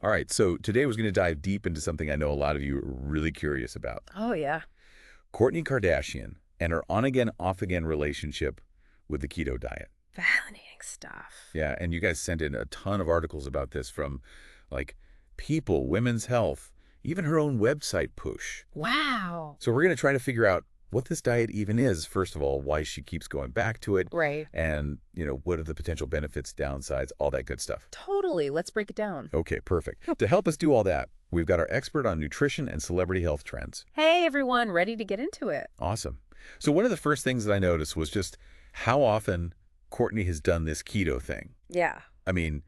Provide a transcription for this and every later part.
All right, so today we're going to dive deep into something I know a lot of you are really curious about. Oh, yeah. Kourtney Kardashian and her on-again, off-again relationship with the keto diet. Fascinating stuff. Yeah, and you guys sent in a ton of articles about this from, like, People, Women's Health, even her own website push. Wow. So we're going to try to figure out what this diet even is, first of all, why she keeps going back to it, Right. and, what are the potential benefits, downsides, all that good stuff. Totally. Let's break it down. Okay, perfect. To help us do all that, we've got our expert on nutrition and celebrity health trends. Hey, everyone. Ready to get into it. Awesome. So one of the first things that I noticed was just how often Kourtney has done this keto thing. Yeah. I mean,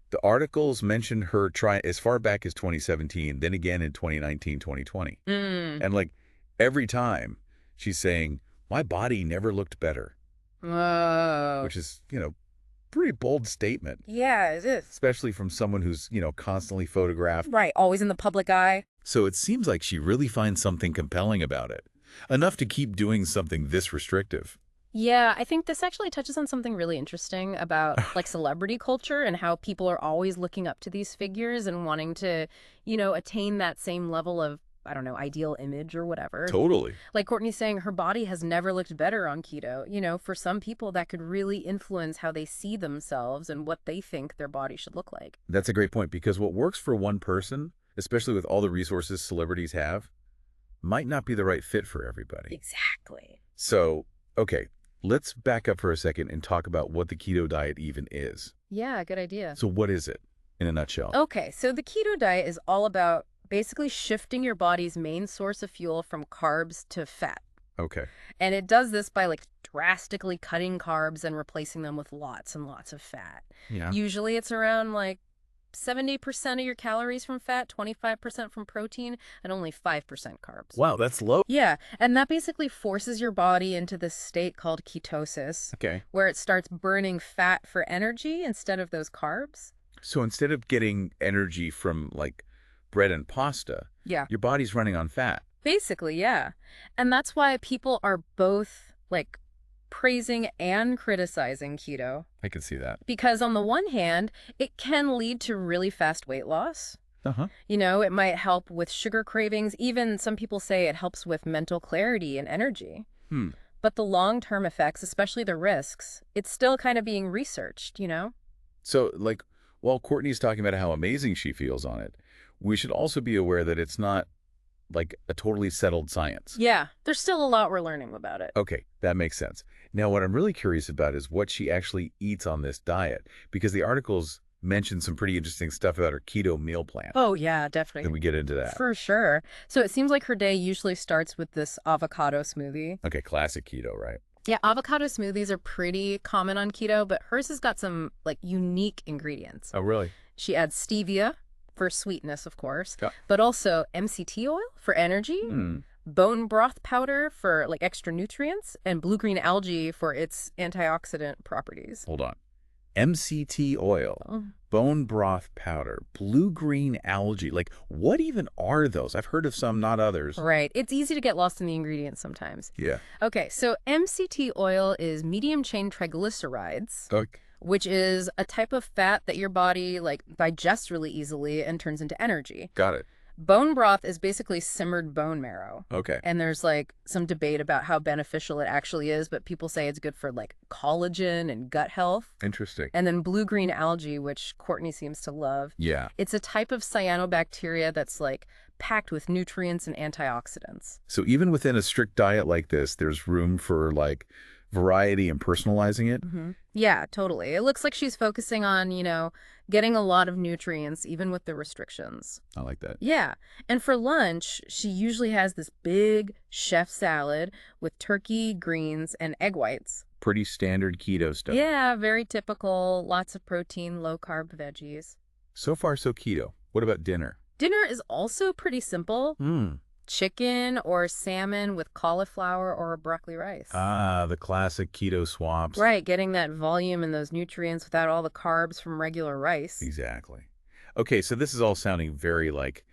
the articles mentioned her try as far back as 2017, then again in 2019, 2020. And like every time she's saying, my body never looked better, Whoa. which is, pretty bold statement, Yeah, it is. especially from someone who's, constantly photographed. Right. Always in the public eye. So it seems like she really finds something compelling about it, enough to keep doing something this restrictive. Yeah, I think this actually touches on something really interesting about like celebrity culture and how people are always looking up to these figures and wanting to, attain that same level of, I don't know, ideal image or whatever. Totally. Like Kourtney's saying, her body has never looked better on keto. For some people, that could really influence how they see themselves and what they think their body should look like. That's a great point, because what works for one person, especially with all the resources celebrities have, might not be the right fit for everybody. Exactly. So, okay, let's back up for a second and talk about what the keto diet even is. Yeah, good idea. So what is it, in a nutshell? Okay, so the keto diet is all about basically shifting your body's main source of fuel from carbs to fat. Okay. And it does this by like drastically cutting carbs and replacing them with lots and lots of fat. Yeah. Usually it's around like 70% of your calories from fat, 25% from protein, and only 5% carbs. Wow, that's low. Yeah, and that basically forces your body into this state called ketosis, Okay. where it starts burning fat for energy instead of those carbs. So instead of getting energy from, like, bread and pasta, Yeah. your body's running on fat. Basically, yeah. And that's why people are both like praising and criticizing keto. I can see that. Because on the one hand, it can lead to really fast weight loss. Uh-huh. It might help with sugar cravings. Even some people say it helps with mental clarity and energy. But the long-term effects, especially the risks, it's still kind of being researched. So, like, while Kourtney's talking about how amazing she feels on it, we should also be aware that it's not, like, a totally settled science. Yeah, there's still a lot we're learning about it. Okay, that makes sense. Now, what I'm really curious about is what she actually eats on this diet, because the articles mention some pretty interesting stuff about her keto meal plan. Oh, yeah, definitely. Can we get into that? For sure. So it seems like her day usually starts with this avocado smoothie. Okay, classic keto, right? Yeah, avocado smoothies are pretty common on keto, but hers has got some like unique ingredients. Oh, really? She adds stevia for sweetness, of course, Yeah. but also MCT oil for energy, bone broth powder for like extra nutrients, and blue-green algae for its antioxidant properties. Hold on. MCT oil, bone broth powder, blue-green algae. Like, what even are those? I've heard of some, not others. Right. It's easy to get lost in the ingredients sometimes. Yeah. Okay, so MCT oil is medium-chain triglycerides. Okay. Which is a type of fat that your body like digests really easily and turns into energy. Got it. Bone broth is basically simmered bone marrow. Okay. And there's like some debate about how beneficial it actually is, but people say it's good for like collagen and gut health. Interesting. And then blue-green algae, which Kourtney seems to love. Yeah. It's a type of cyanobacteria that's like packed with nutrients and antioxidants. So even within a strict diet like this, there's room for, like, variety and personalizing it? Yeah, totally. It looks like she's focusing on, getting a lot of nutrients, even with the restrictions. I like that. Yeah. And for lunch, she usually has this big chef salad with turkey, greens, and egg whites. Pretty standard keto stuff. Yeah, very typical. Lots of protein, low-carb veggies. So far, so keto. What about dinner? Dinner is also pretty simple. Chicken or salmon with cauliflower or broccoli rice. Ah, the classic keto swaps. Right, getting that volume and those nutrients without all the carbs from regular rice. Exactly. Okay, so this is all sounding very, like,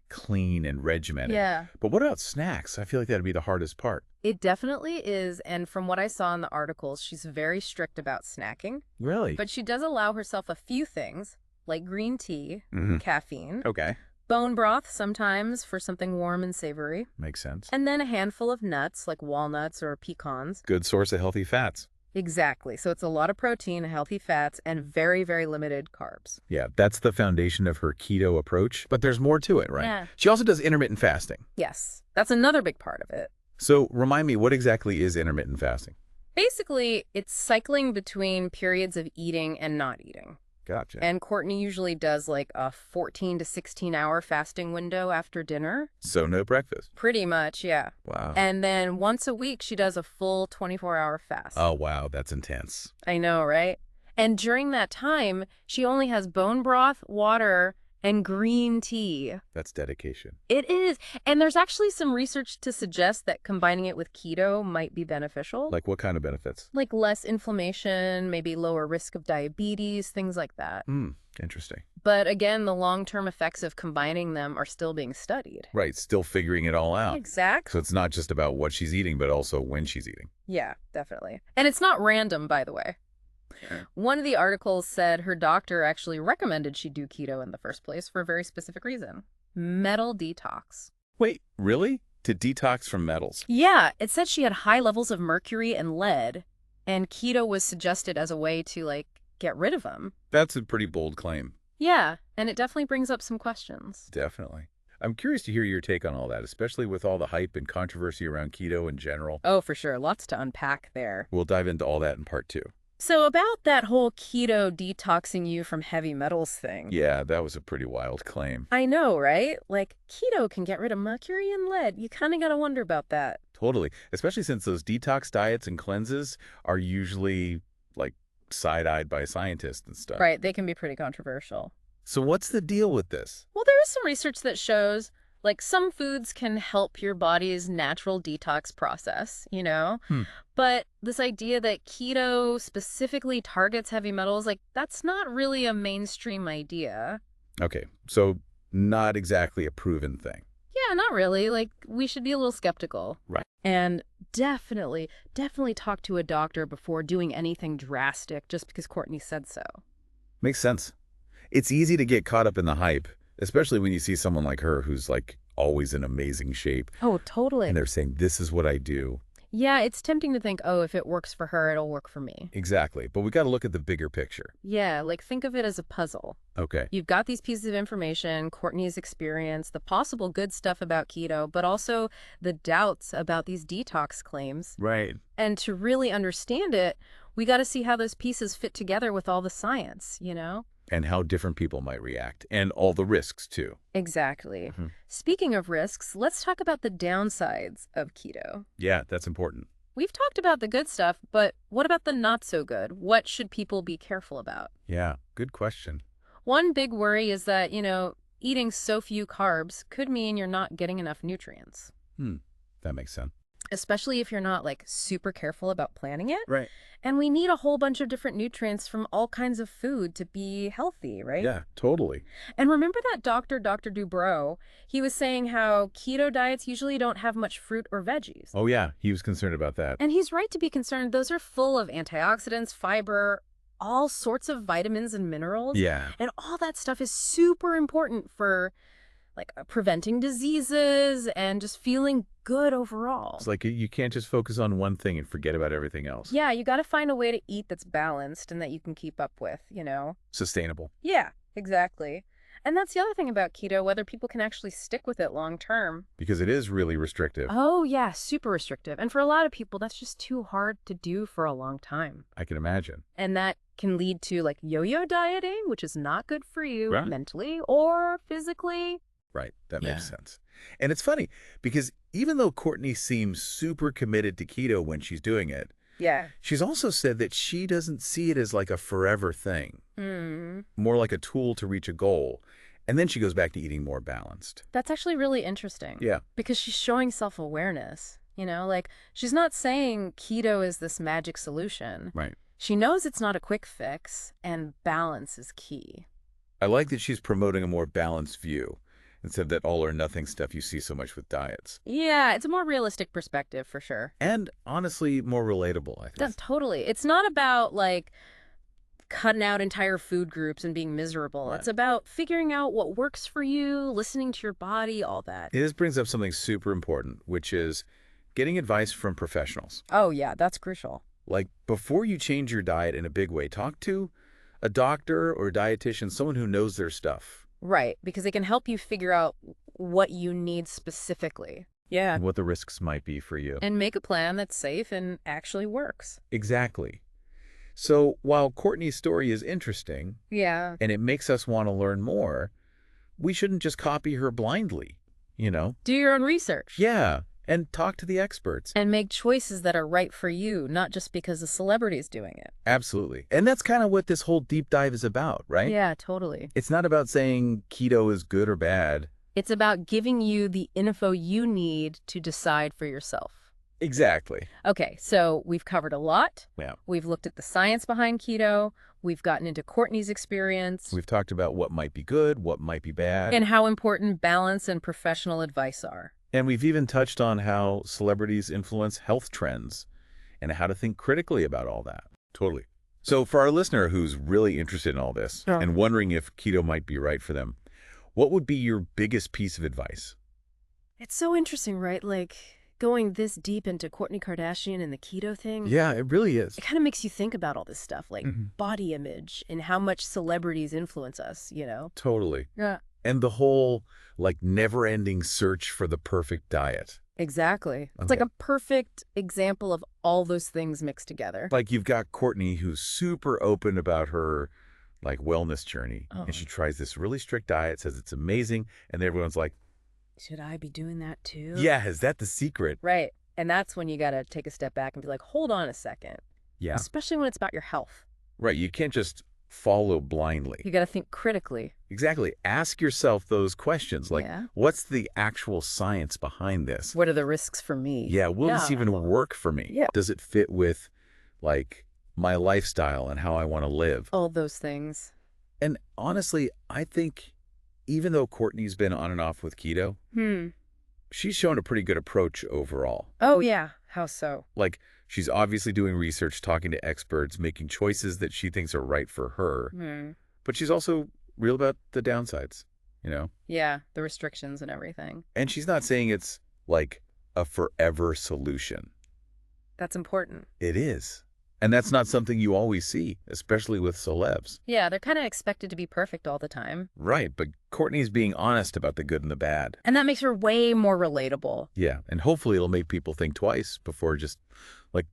clean and regimented. Yeah. But what about snacks? I feel like that'd be the hardest part. It definitely is, and from what I saw in the articles, she's very strict about snacking. Really? But she does allow herself a few things, like green tea, Mm-hmm. caffeine, Okay. bone broth sometimes for something warm and savory, Makes sense. and then a handful of nuts like walnuts or pecans. Good source of healthy fats. Exactly. So it's a lot of protein, healthy fats, and very, very limited carbs. Yeah, that's the foundation of her keto approach, but there's more to it, right? Yeah. She also does intermittent fasting. Yes, that's another big part of it. So remind me, what exactly is intermittent fasting? Basically, it's cycling between periods of eating and not eating. Gotcha. And Kourtney usually does like a 14 to 16-hour fasting window after dinner. So no breakfast. Pretty much, yeah. Wow. And then once a week, she does a full 24-hour fast. Oh, wow, that's intense. I know, right? And during that time, she only has bone broth, water, and green tea. That's dedication. It is. And there's actually some research to suggest that combining it with keto might be beneficial. Like what kind of benefits? Like less inflammation, maybe lower risk of diabetes, things like that. Interesting. But again, the long-term effects of combining them are still being studied. Right, still figuring it all out. Exactly. So it's not just about what she's eating, but also when she's eating. Yeah, definitely. And it's not random, by the way. One of the articles said her doctor actually recommended she do keto in the first place for a very specific reason. Metal detox. Wait, really? To detox from metals? Yeah, it said she had high levels of mercury and lead, and keto was suggested as a way to, like, get rid of them. That's a pretty bold claim. Yeah, and it definitely brings up some questions. Definitely. I'm curious to hear your take on all that, especially with all the hype and controversy around keto in general. Oh, for sure. Lots to unpack there. We'll dive into all that in part 2. So about that whole keto detoxing you from heavy metals thing. Yeah, that was a pretty wild claim. I know, right? Like, keto can get rid of mercury and lead. You kind of got to wonder about that. Totally. Especially since those detox diets and cleanses are usually, like, side-eyed by scientists and stuff. Right, they can be pretty controversial. So what's the deal with this? Well, there is some research that shows, like, some foods can help your body's natural detox process, you know? But this idea that keto specifically targets heavy metals, like, that's not really a mainstream idea. Okay, so not exactly a proven thing. Yeah, not really. Like, we should be a little skeptical. Right. And definitely talk to a doctor before doing anything drastic just because Kourtney said so. Makes sense. It's easy to get caught up in the hype, especially when you see someone like her who's, like, always in amazing shape. Oh, totally. And they're saying, this is what I do. Yeah, it's tempting to think, oh, if it works for her, it'll work for me. Exactly. But we got to look at the bigger picture. Yeah, like think of it as a puzzle. Okay. You've got these pieces of information, Kourtney's experience, the possible good stuff about keto, but also the doubts about these detox claims. Right. And to really understand it, we got to see how those pieces fit together with all the science, you know? And how different people might react, and all the risks, too. Exactly. Speaking of risks, let's talk about the downsides of keto. Yeah, that's important. We've talked about the good stuff, but what about the not so good? What should people be careful about? Yeah, good question. One big worry is that, eating so few carbs could mean you're not getting enough nutrients. That makes sense. Especially if you're not, like, super careful about planning it. Right. And we need a whole bunch of different nutrients from all kinds of food to be healthy, right? Yeah, totally. And remember that Dr. Dubrow? He was saying how keto diets usually don't have much fruit or veggies. Oh, yeah, he was concerned about that. And he's right to be concerned. Those are full of antioxidants, fiber, all sorts of vitamins and minerals. Yeah. And all that stuff is super important for, like, preventing diseases and just feeling good overall. It's like you can't just focus on one thing and forget about everything else. Yeah, you got to find a way to eat that's balanced and that you can keep up with, Sustainable. Yeah, exactly. And that's the other thing about keto, whether people can actually stick with it long term. Because it is really restrictive. Oh, yeah, super restrictive. And for a lot of people, that's just too hard to do for a long time. I can imagine. And that can lead to, like, yo-yo dieting, which is not good for you Right. mentally or physically. Right. That makes sense. And it's funny because even though Kourtney seems super committed to keto when she's doing it, Yeah. she's also said that she doesn't see it as like a forever thing, more like a tool to reach a goal. And then she goes back to eating more balanced. That's actually really interesting. Yeah. Because she's showing self-awareness, like she's not saying keto is this magic solution. Right. She knows it's not a quick fix and balance is key. I like that she's promoting a more balanced view instead of that all or nothing stuff you see so much with diets. Yeah, it's a more realistic perspective for sure. And honestly, more relatable, I think. That's totally. It's not about, like, cutting out entire food groups and being miserable. Right. It's about figuring out what works for you, listening to your body, all that. This brings up something super important, which is getting advice from professionals. Oh, yeah, that's crucial. Like, before you change your diet in a big way, talk to a doctor or a dietitian, someone who knows their stuff. Right, because they can help you figure out what you need specifically. Yeah. And what the risks might be for you. And make a plan that's safe and actually works. Exactly. So while Kourtney's story is interesting, Yeah. and it makes us want to learn more, we shouldn't just copy her blindly, you know? Do your own research. Yeah, and talk to the experts. And make choices that are right for you, not just because a celebrity is doing it. Absolutely. And that's kind of what this whole deep dive is about, right? Yeah, totally. It's not about saying keto is good or bad. It's about giving you the info you need to decide for yourself. Exactly. Okay, so we've covered a lot. Yeah. We've looked at the science behind keto. We've gotten into Kourtney's experience. We've talked about what might be good, what might be bad. And how important balance and professional advice are. And we've even touched on how celebrities influence health trends and how to think critically about all that. Totally. So for our listener who's really interested in all this and wondering if keto might be right for them, what would be your biggest piece of advice? It's so interesting, right? Like, going this deep into Kourtney Kardashian and the keto thing. Yeah, it really is. It kind of makes you think about all this stuff, like body image and how much celebrities influence us, you know? Totally. Yeah. And the whole, like, never-ending search for the perfect diet. Exactly. It's Okay. like a perfect example of all those things mixed together. Like, you've got Kourtney who's super open about her, like, wellness journey. Oh. And she tries this really strict diet, says it's amazing, and everyone's like, Should I be doing that too? yeah, is that the secret? Right. And that's when you got to take a step back and be like, hold on a second. Yeah. Especially when it's about your health. Right, you can't just follow blindly. You got to think critically. Exactly. Ask yourself those questions, like, Yeah. what's the actual science behind this? What are the risks for me? Yeah, will this even work for me? Yeah. Does it fit with, like, my lifestyle and how I want to live? All those things. And honestly, I think even though Kourtney's been on and off with keto, she's shown a pretty good approach overall. Oh, yeah. How so? Like, she's obviously doing research, talking to experts, making choices that she thinks are right for her. But she's also real about the downsides, you know? Yeah, the restrictions and everything. And she's not saying it's, like, a forever solution. That's important. It is. And that's not something you always see, especially with celebs. Yeah, they're kind of expected to be perfect all the time. Right, but Kourtney's being honest about the good and the bad. And that makes her way more relatable. Yeah, and hopefully it'll make people think twice before just, like,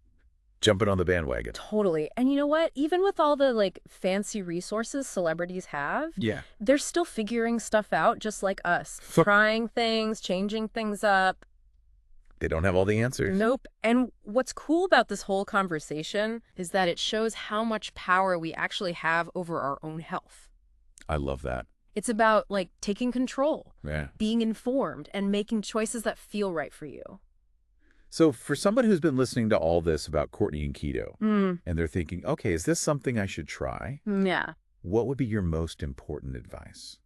jumping on the bandwagon. Totally. And you know what? Even with all the, like, fancy resources celebrities have, Yeah. they're still figuring stuff out just like us. Trying things, changing things up. They don't have all the answers. Nope. And what's cool about this whole conversation is that it shows how much power we actually have over our own health. I love that. It's about, like, taking control, Yeah. being informed, and making choices that feel right for you. So for somebody who's been listening to all this about Kourtney and keto, and they're thinking, okay, is this something I should try? Yeah. What would be your most important advice?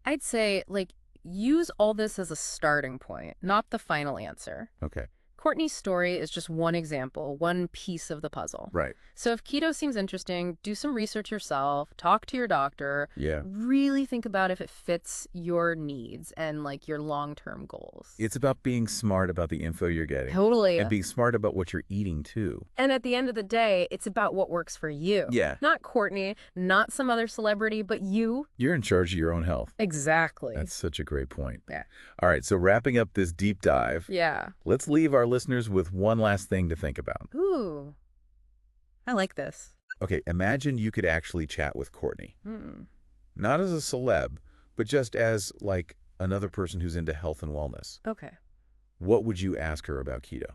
I'd say, like, use all this as a starting point, not the final answer. Okay. Kourtney's story is just one example, one piece of the puzzle. Right. So if keto seems interesting, do some research yourself, talk to your doctor, Yeah. really think about if it fits your needs and, like, your long-term goals. It's about being smart about the info you're getting. Totally. And being smart about what you're eating, too. And at the end of the day, it's about what works for you. Yeah. Not Kourtney, not some other celebrity, but you. You're in charge of your own health. Exactly. That's such a great point. Yeah. All right, so wrapping up this deep dive, Yeah. let's leave our listeners with one last thing to think about. Ooh. I like this. Okay, imagine you could actually chat with Kourtney. Not as a celeb, but just as, like, another person who's into health and wellness. Okay. What would you ask her about keto?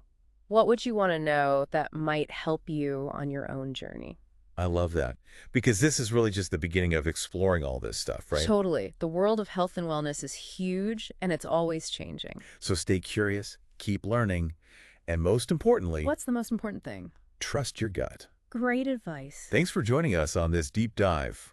What would you want to know that might help you on your own journey? I love that. Because this is really just the beginning of exploring all this stuff, right? Totally. The world of health and wellness is huge, and it's always changing. So stay curious, keep learning, and most importantly, What's the most important thing? trust your gut. Great advice. Thanks for joining us on this deep dive.